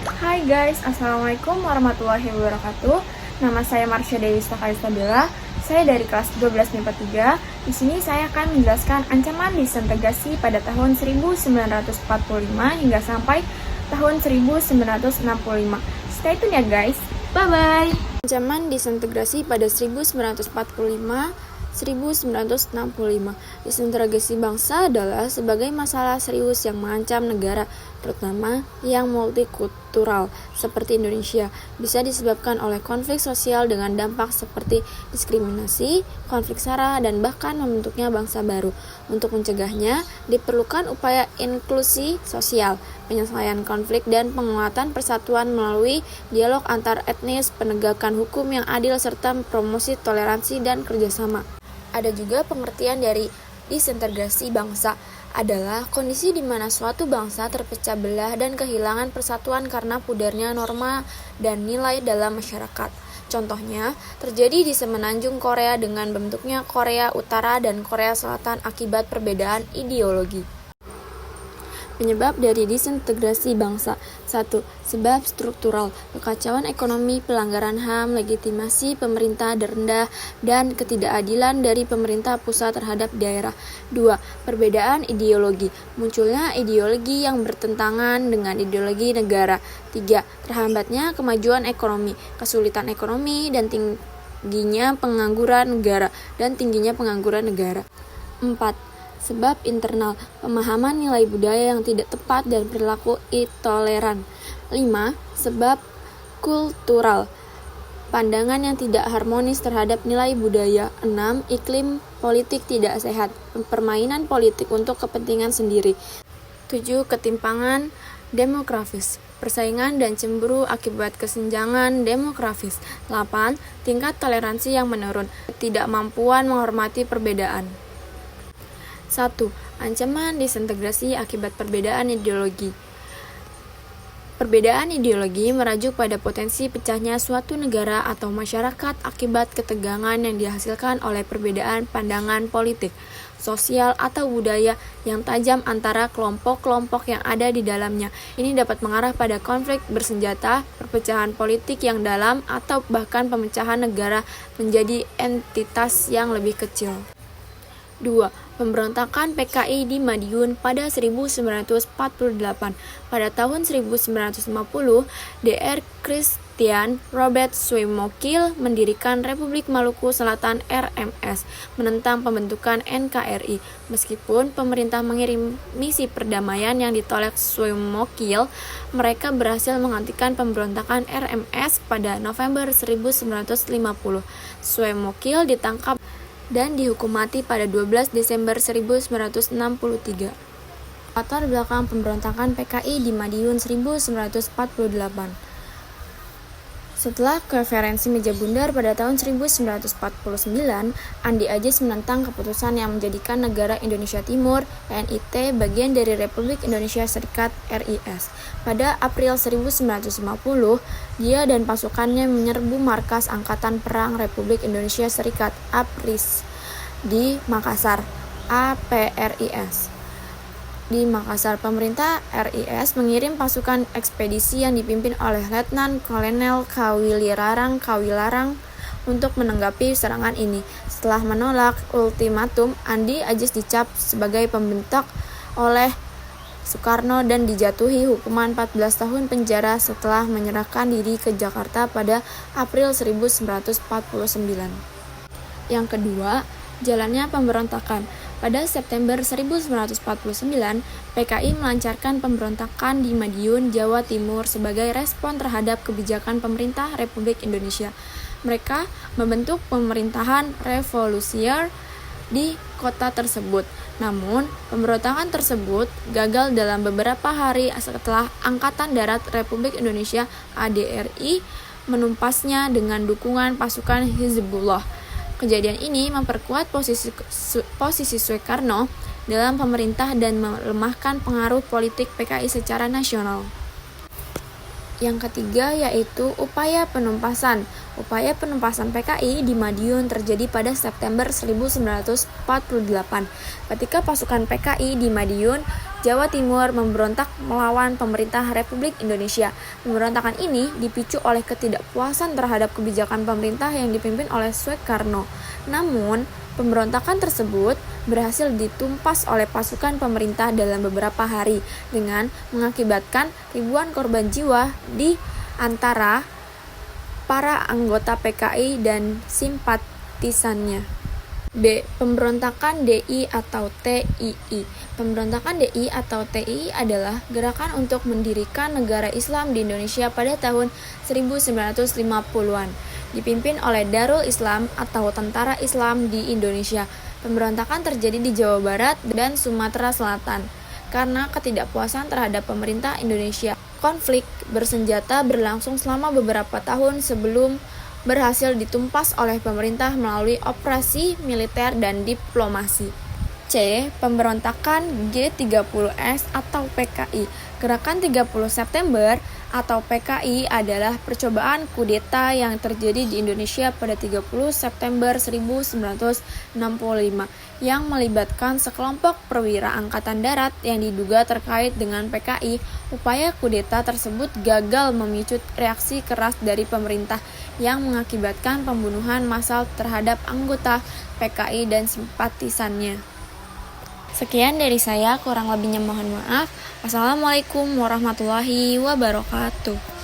Hai guys, Assalamualaikum warahmatullahi wabarakatuh. Nama saya Marsha Dewi Stakalistabila. Saya dari kelas 12 MIPA 3. Di sini saya akan menjelaskan ancaman disintegrasi pada tahun 1945 hingga sampai tahun 1965. Stay tune ya guys. Bye-bye. Ancaman disintegrasi pada 1945. Disintegrasi bangsa adalah sebagai masalah serius yang mengancam negara, terutama yang multikultural seperti Indonesia. Bisa disebabkan oleh konflik sosial dengan dampak seperti diskriminasi, konflik sara, dan bahkan membentuknya bangsa baru. Untuk mencegahnya, diperlukan upaya inklusi sosial, penyelesaian konflik, dan penguatan persatuan melalui dialog antar etnis, penegakan hukum yang adil, serta promosi toleransi dan kerjasama. Ada juga pengertian dari disintegrasi bangsa adalah kondisi di mana suatu bangsa terpecah belah dan kehilangan persatuan karena pudarnya norma dan nilai dalam masyarakat. Contohnya, terjadi di semenanjung Korea dengan bentuknya Korea Utara dan Korea Selatan akibat perbedaan ideologi. Penyebab dari disintegrasi bangsa. 1. Sebab struktural, kekacauan ekonomi, pelanggaran HAM, legitimasi pemerintah rendah, dan ketidakadilan dari pemerintah pusat terhadap daerah. 2. Perbedaan ideologi, munculnya ideologi yang bertentangan dengan ideologi negara. 3. Terhambatnya kemajuan ekonomi, kesulitan ekonomi, dan tingginya pengangguran negara. 4. Sebab internal, pemahaman nilai budaya yang tidak tepat dan perilaku intoleran. 5. Sebab kultural, pandangan yang tidak harmonis terhadap nilai budaya. 6. Iklim politik tidak sehat, permainan politik untuk kepentingan sendiri. 7. Ketimpangan demografis, persaingan dan cemburu akibat kesenjangan demografis. 8. Tingkat toleransi yang menurun, ketidakmampuan menghormati perbedaan. 1. Ancaman disintegrasi akibat perbedaan ideologi. Perbedaan ideologi merajuk pada potensi pecahnya suatu negara atau masyarakat akibat ketegangan yang dihasilkan oleh perbedaan pandangan politik, sosial, atau budaya yang tajam antara kelompok-kelompok yang ada di dalamnya. Ini dapat mengarah pada konflik bersenjata, perpecahan politik yang dalam, atau bahkan pemecahan negara menjadi entitas yang lebih kecil. 2. Pemberontakan PKI di Madiun pada 1948. Pada tahun 1950, Dr. Christian Robert Swemokil mendirikan Republik Maluku Selatan RMS, menentang pembentukan NKRI. Meskipun pemerintah mengirim misi perdamaian yang ditolak Swemokil, mereka berhasil menghentikan pemberontakan RMS pada November 1950. Swemokil ditangkap dan dihukum mati pada 12 Desember 1963. Latar belakang pemberontakan PKI di Madiun 1948. Setelah konferensi meja bundar pada tahun 1949, Andi Ajis menentang keputusan yang menjadikan negara Indonesia Timur, NIT, bagian dari Republik Indonesia Serikat RIS. Pada April 1950, dia dan pasukannya menyerbu markas Angkatan Perang Republik Indonesia Serikat APRIS di Makassar, APRIS. Di Makassar, pemerintah RIS mengirim pasukan ekspedisi yang dipimpin oleh Letnan Kolonel Kawilarang untuk menanggapi serangan ini. Setelah menolak ultimatum, Andi Ajis dicap sebagai pembentak oleh Soekarno dan dijatuhi hukuman 14 tahun penjara setelah menyerahkan diri ke Jakarta pada April 1949. Yang kedua, jalannya pemberontakan. Pada September 1949, PKI melancarkan pemberontakan di Madiun, Jawa Timur sebagai respon terhadap kebijakan pemerintah Republik Indonesia. Mereka membentuk pemerintahan revolusioner di kota tersebut. Namun, pemberontakan tersebut gagal dalam beberapa hari setelah Angkatan Darat Republik Indonesia (ADRI) menumpasnya dengan dukungan pasukan Hizbullah. Kejadian ini memperkuat posisi Soekarno dalam pemerintah dan melemahkan pengaruh politik PKI secara nasional. Yang ketiga yaitu upaya penumpasan. Upaya penumpasan PKI di Madiun terjadi pada September 1948 ketika pasukan PKI di Madiun, Jawa Timur memberontak melawan pemerintah Republik Indonesia. Pemberontakan ini dipicu oleh ketidakpuasan terhadap kebijakan pemerintah yang dipimpin oleh Soekarno. Namun, pemberontakan tersebut berhasil ditumpas oleh pasukan pemerintah dalam beberapa hari dengan mengakibatkan ribuan korban jiwa di antara para anggota PKI dan simpatisannya. B. Pemberontakan DI atau TII. Pemberontakan DI atau TII adalah gerakan untuk mendirikan negara Islam di Indonesia pada tahun 1950-an, dipimpin oleh Darul Islam atau Tentara Islam di Indonesia. Pemberontakan terjadi di Jawa Barat dan Sumatera Selatan karena ketidakpuasan terhadap pemerintah Indonesia. Konflik bersenjata berlangsung selama beberapa tahun sebelum berhasil ditumpas oleh pemerintah melalui operasi militer dan diplomasi. C. Pemberontakan G30S atau PKI. Gerakan 30 September atau PKI adalah percobaan kudeta yang terjadi di Indonesia pada 30 September 1965 yang melibatkan sekelompok perwira angkatan darat yang diduga terkait dengan PKI. Upaya kudeta tersebut gagal memicu reaksi keras dari pemerintah yang mengakibatkan pembunuhan massal terhadap anggota PKI dan simpatisannya. Sekian dari saya, kurang lebihnya mohon maaf. Wassalamualaikum warahmatullahi wabarakatuh.